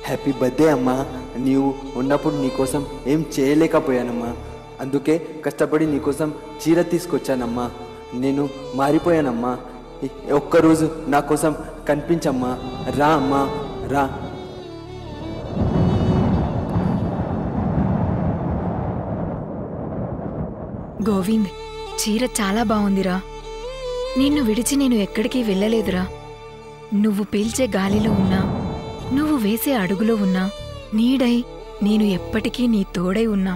Happy birthday అమ్మా. నీవు ఉన్నప్పుడు నీకోసం ఏం చేయలేకపోయానమ్మా. అందుకే కష్టపడి నీకోసం చీర తీసుకొచ్చానమ్మా. నేను మారిపోయానమ్మా. ఒక్కరోజు నా కోసం కనిపించమ్మా. రా అమ్మా, రా. గోవింద్, చీర చాలా బాగుందిరా. నిన్ను విడిచి నేను ఎక్కడికి వెళ్ళలేదురా. నువ్వు పీల్చే గాలిలో ఉన్నా, నువ్వు వేసే అడుగులో ఉన్నా, నీడై నేను ఎప్పటికీ నీ తోడై ఉన్నా.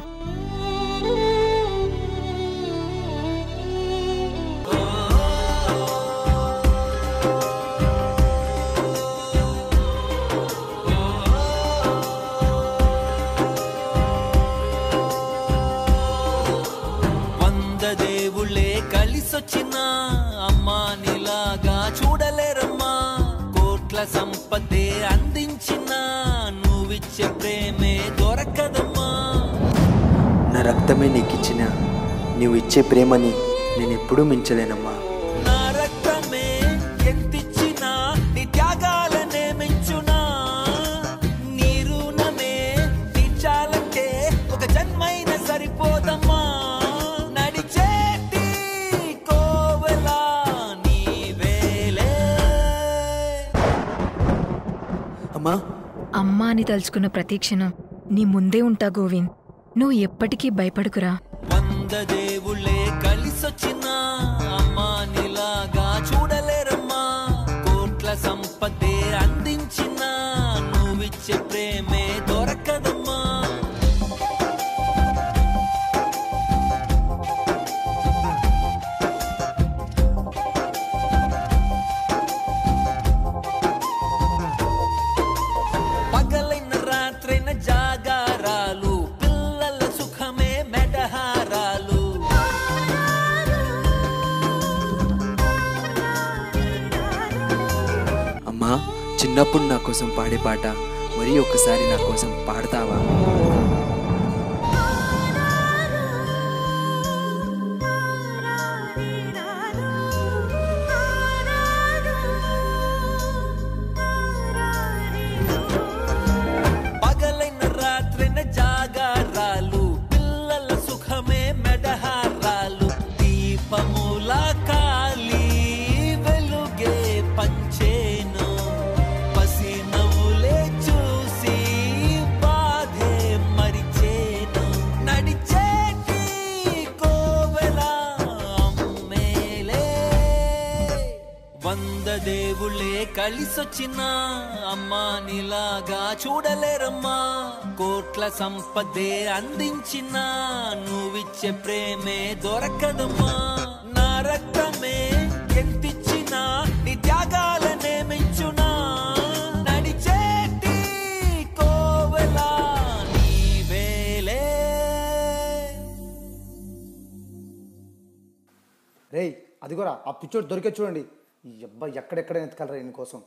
దేవుళ్ళే కలిసొచ్చిన అమ్మా నీలాగా చూడలేరమ్మా. కోట్ల సంపదే అందించిన నువ్విచ్చే ప్రేమే దొరకదమ్మా. నా రక్తమే నీకిచ్చిన నువ్వు ఇచ్చే ప్రేమని నేను ఎప్పుడూ మించలేనమ్మా. నా రక్తమే ఎంతిచ్చినా నీ త్యాగాలనే మించునా. నీ రుణమే తీర్చాలంటే ఒక జన్మైన సరిపోదమ్మా. అమ్మా అని తలుచుకున్న ప్రతీక్షణం నీ ముందే ఉంటా గోవింద్. నువ్వు ఎప్పటికీ భయపడుకురా. 100 దేవుళ్ళే కలిసొచ్చిన అమ్మా నీలాగా చూడలేరమ్మా. కోట్ల సంపదే అందించిన నువ్విచ్చే ప్రేమే దొరకదమ్మా. పగలైన రాత్రైన జాగారాలు, పిల్లల సుఖమే మెడహారాలు. అమ్మా, చిన్నప్పుడు నా కోసం పాడే పాట మరి ఒక్కసారి నా కోసం పాడతావా? పగలైన రాత్రైన జాగారాలు, పిల్లల సుఖమే మెడహారాలు. దీపముల కాలి వెలుగే పంచేను, పసి నవ్వులే చూసి బాధే మరిచేను. నడిచేటి కోవెల అమ్మేలే. 100 దేవుళ్ళే కలిసొచ్చిన అమ్మా నీలాగా చూడలేరమ్మా. కోట్ల సంపదే అందించిన నువ్విచ్చే ప్రేమే దొరకదమ్మా. నా రక్తమే ఎంతిచ్చినా నీ త్యాగాలనే మించునా. నడిచేటి కోవెల నీవేలే. రేయ్ అదిగోరా ఆ పిచ్చోడు దొరికే చూడండి. ఈ అబ్బాయి ఎక్కడెక్కడ ఎత్తుకెళ్ళరా ఈయన కోసం.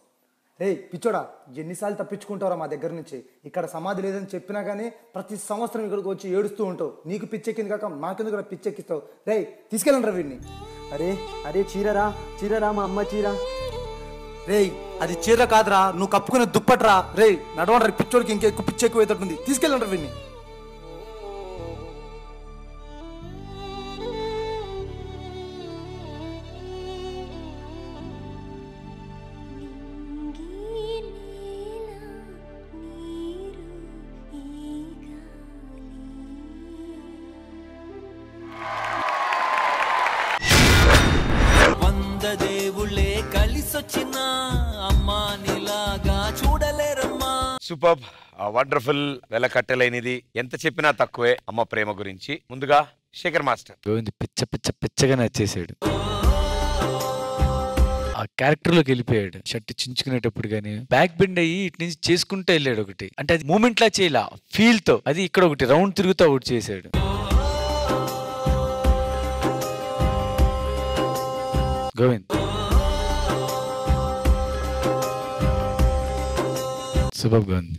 రేయ్ పిచ్చోడా, ఎన్నిసార్లు తప్పించుకుంటారా మా దగ్గర నుంచి? ఇక్కడ సమాధి లేదని చెప్పినా కానీ ప్రతి సంవత్సరం ఇక్కడికి వచ్చి ఏడుస్తూ ఉంటావు. నీకు పిచ్చెక్కింది కాక మాకెందుకు కూడా పిచ్చెక్కిస్తావు? రేయ్ తీసుకెళ్ళండి రా వీడిని. అరే అరే, చీరరా చీరరా, మా అమ్మ చీర. రేయ్ అది చీర కాదురా, నువ్వు కప్పుకునే దుప్పట్రా. రేయ్ నడవండి, పిచ్చోడికి ఇంకెక్కువ పిచ్చెక్కువ అవుతుంది. తీసుకెళ్ళండి రా వీడిని. దేవుళ్ళే కలిసొచ్చిన అమ్మా నీలాగా చూడలేరమ్మా. సూపర్, వండర్ఫుల్, వెల కట్టెలైనది. ఎంత చెప్పినా తక్కువే అమ్మ ప్రేమ గురించి. ముందుగా శేఖర్ మాస్టర్. గోవింద్ పిచ్చగా నచ్చేసాడు. ఆ క్యారెక్టర్ లోకి వెళ్ళిపోయాడు. షర్ట్ చించుకునేటప్పుడు గానీ బ్యాక్ బెండ్ అయ్యి ఇటు నుంచి చేసుకుంటూ వెళ్ళాడు ఒకటి. అంటే అది మూమెంట్ లా చేయలా, ఫీల్ తో. అది ఇక్కడ ఒకటి రౌండ్ తిరుగుతూ ఒకటి చేశాడు. గోవింద్ సూపర్ గోవింద్.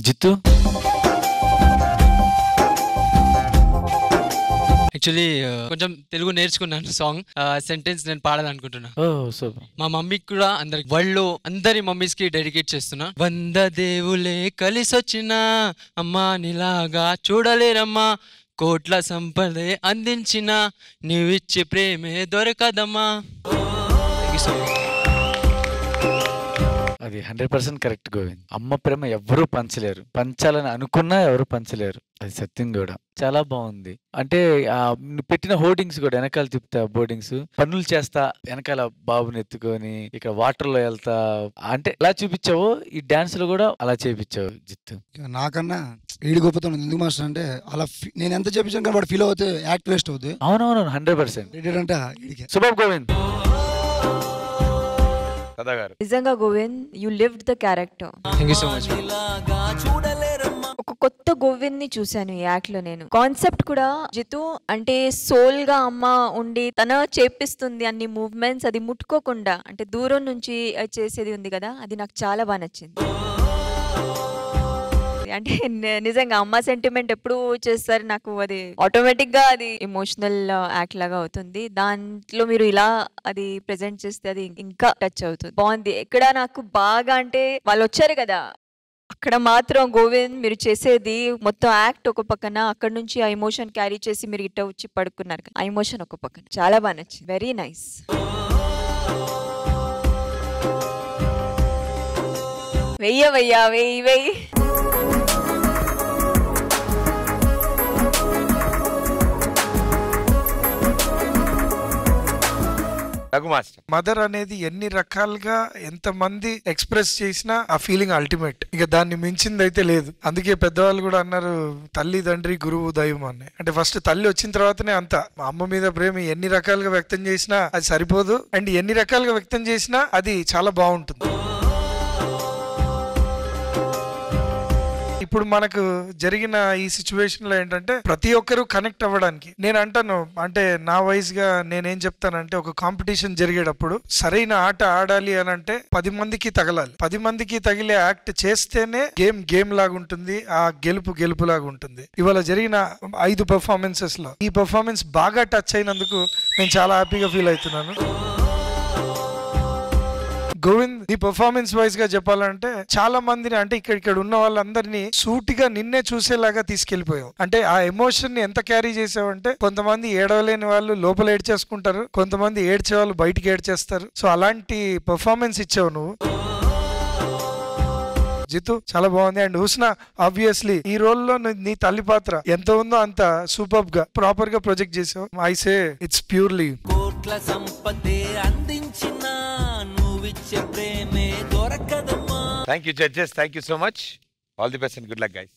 జిత్తు యాక్చువల్లీ కొంచెం తెలుగు నేర్చుకున్నాను సాంగ్ సెంటెన్స్ నేను పాడాలనుకుంటున్నా. ఓ సూపర్. మా మమ్మీకి కూడా అందరికి వరల్డ్ లో అందరి మమ్మీస్ కి డెడికేట్ చేస్తున్నా. 100 దేవులే కలిసొచ్చినా అమ్మా నీలాగా చూడలేరమ్మా, కోట్ల సంపదే అందించిన నీవిచ్చే ప్రేమే దొరకదమ్మా. అది 100% కరెక్ట్ గోవింద్. అమ్మ ప్రేమ ఎవరూ పంచలేరు, పంచాలని అనుకున్నా ఎవరు పంచలేరు, అది సత్యం కూడా. చాలా బాగుంది. అంటే నువ్వు పెట్టిన హోర్డింగ్స్ కూడా వెనకాల తిప్పుతా, బోర్డింగ్స్ పనులు చేస్తా వెనకాల బాబుని ఎత్తుకొని ఇక్కడ వాటర్ లో వెళ్తా, అంటే ఎలా చూపించావో ఈ డాన్స్ లో కూడా అలా చేపించావు జిత్తు. నాకన్నా ఈడు గొప్పతనం ఎందుకు మాస్టర్ అంటే అలా నేను ఎంత చేపించాను కానీ వాడు ఫీల్ అవుతే యాక్ట్ వేస్ట్ అవుతుంది. అవునవును 100% అంటే శుభం గోవింద్. నిజంగా Govind, you lived the character. Thank you so much. ఒక కొత్త గోవింద్ ని చూశాను ఈ యాక్ట్ లో నేను. కాన్సెప్ట్ కూడా జితు అంటే సోల్ గా అమ్మ ఉండి తన చేపిస్తుంది అన్ని మూవ్మెంట్స్, అది ముట్టుకోకుండా అంటే దూరం నుంచి చేసేది ఉంది కదా, అది నాకు చాలా బాగా నచ్చింది. అంటే నిజంగా అమ్మ సెంటిమెంట్ ఎప్పుడు చేస్తారు నాకు, అది ఆటోమేటిక్ గా అది ఎమోషనల్ యాక్ట్ లాగా అవుతుంది. దాంట్లో మీరు ఇలా అది ప్రెజెంట్ చేస్తే అది ఇంకా టచ్ అవుతుంది. బాగుంది. ఎక్కడ నాకు బాగా అంటే వాళ్ళు వచ్చారు కదా, అక్కడ మాత్రం గోవింద్ మీరు చేసేది మొత్తం యాక్ట్ ఒక పక్కన, అక్కడ నుంచి ఆ ఎమోషన్ క్యారీ చేసి మీరు ఇట్ట వచ్చి పడుకున్నారు, ఆ ఎమోషన్ ఒక పక్కన చాలా బాగా నచ్చింది. Very nice. వెయ్యవయ్యా, వెయ్యి. మదర్ అనేది ఎన్ని రకాలుగా ఎంత మంది ఎక్స్ప్రెస్ చేసినా ఆ ఫీలింగ్ అల్టిమేట్, ఇక దాన్ని మించింది అయితే లేదు. అందుకే పెద్దవాళ్ళు కూడా అన్నారు తల్లి తండ్రి గురువు దైవం అని. అంటే ఫస్ట్ తల్లి వచ్చిన తర్వాతనే అంత. అమ్మ మీద ప్రేమ ఎన్ని రకాలుగా వ్యక్తం చేసినా అది సరిపోదు, అండ్ ఎన్ని రకాలుగా వ్యక్తం చేసినా అది చాలా బాగుంటుంది. ఇప్పుడు మనకు జరిగిన ఈ సిచ్యువేషన్ లో ఏంటంటే ప్రతి ఒక్కరు కనెక్ట్ అవ్వడానికి, నేను అంటాను అంటే నా వైజ్ గా నేనేం చెప్తానంటే, ఒక కాంపిటీషన్ జరిగేటప్పుడు సరైన ఆట ఆడాలి అని అంటే 10 మందికి తగలాలి. 10 మందికి తగిలే యాక్ట్ చేస్తేనే గేమ్ లాగా ఉంటుంది, ఆ గెలుపు లాగా ఉంటుంది. ఇవాళ జరిగిన 5 పెర్ఫార్మెన్సెస్ లో ఈ పెర్ఫార్మెన్స్ బాగా టచ్ అయినందుకు నేను చాలా హ్యాపీగా ఫీల్ అవుతున్నాను. గోవింద్, నీ పర్ఫార్మెన్స్ వైజ్ గా చెప్పాలంటే చాలా మందిని, అంటే ఇక్కడ ఉన్న వాళ్ళందరినీ సూటిగా నిన్నే చూసేలాగా తీసుకెళ్లిపోయావు. అంటే ఆ ఎమోషన్ ని ఎంత క్యారీ చేసావంటే, కొంతమంది ఏడవలేని వాళ్ళు లోపల ఏడ్చేసుకుంటారు, కొంతమంది ఏడ్చే వాళ్ళు బయటికి ఏడ్చేస్తారు. సో అలాంటి పర్ఫార్మెన్స్ ఇచ్చావు నువ్వు జితు, చాలా బాగుంది. అండ్ హుస్నా, ఆబ్వియస్లీ ఈ రోల్ లో నీ తల్లి పాత్ర ఎంత ఉందో అంత సూపర్ గా ప్రాపర్ గా ప్రొజెక్ట్ చేసావు. I say it's purely. కోట్ల సంపదే అందించిన నువ్విచ్చే ప్రేమే దొరకదమ్మా. Thank you judges, thank you so much. All the best and good luck guys.